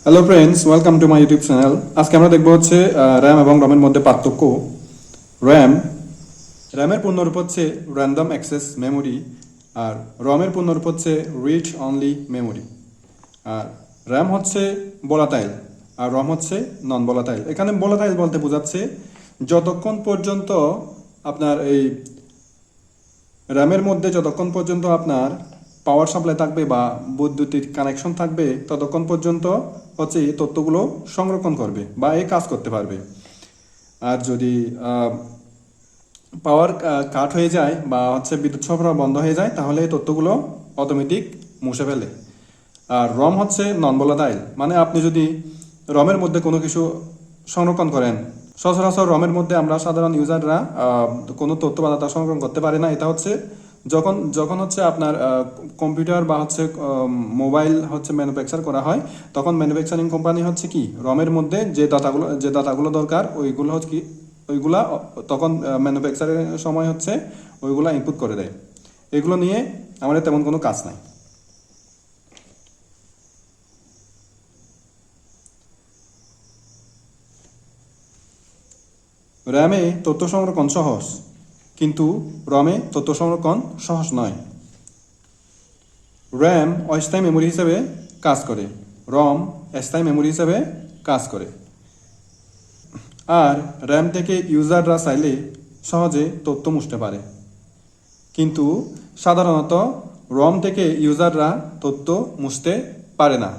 Hello friends, welcome to my YouTube channel. আজকে আমরা দেখবো হচ্ছে র্যাম এবং রমের মধ্যে পার্থক্য। র্যাম র্যামের পূর্ণরূপ হচ্ছে র্যান্ডম অ্যাক্সেস মেমোরি, আর রমের পূর্ণরূপ হচ্ছে রিড অনলি মেমোরি। আর র্যাম হচ্ছে ভোলাটাইল আর রম হচ্ছে নন ভোলাটাইল। এখানে ভোলাটাইল বলতে বোঝাচ্ছে যতক্ষণ পর্যন্ত আপনার এই র্যামের মধ্যে যতক্ষণ পর্যন্ত আপনার পাওয়ার সাপ্লাই থাকবে বা বৈদ্যুতিক কানেকশন থাকবে ততক্ষণ পর্যন্ত হচ্ছে এই তথ্যগুলো সংরক্ষণ করবে বা এই কাজ করতে পারবে। আর যদি পাওয়ার কাট হয়ে যায় বা হচ্ছে বিদ্যুৎ সরবরাহ বন্ধ হয়ে যায় তাহলে এই তথ্যগুলো অটোমেটিক মুছে ফেলে। আর রম হচ্ছে নন ভোলাটাইল, মানে আপনি যদি রমের মধ্যে কোনো কিছু সংরক্ষণ করেন, সচরাচর রমের মধ্যে আমরা সাধারণ ইউজাররা কোনো তথ্য বা ডাটা সংরক্ষণ করতে পারে না। এটা হচ্ছে যখন যখন হচ্ছে আপনার কম্পিউটার বা হচ্ছে মোবাইল হচ্ছে ম্যানুফ্যাকচার করা হয়, তখন ম্যানুফ্যাকচারিং কোম্পানি হচ্ছে কি রমের মধ্যে যে ডাটাগুলো দরকার ওইগুলো হচ্ছে কি ওইগুলা তখন ম্যানুফ্যাকচারের সময় হচ্ছে ওইগুলা ইনপুট করে দেয়। এগুলো নিয়ে আমাদের তেমন কোনো কাজ নাই। র্যামে তথ্য সংরক্ষণ সহজ, কিন্তু রমে তথ্য সংরক্ষণ সহজ নয়। র্যাম অস্থায়ী মেমোরি হিসেবে কাজ করে, রম স্থায়ী মেমোরি হিসেবে কাজ করে। আর র্যাম থেকে ইউজাররা চাইলে সহজে তথ্য মুছতে পারে, কিন্তু সাধারণত রম থেকে ইউজাররা তথ্য মুছতে পারে না।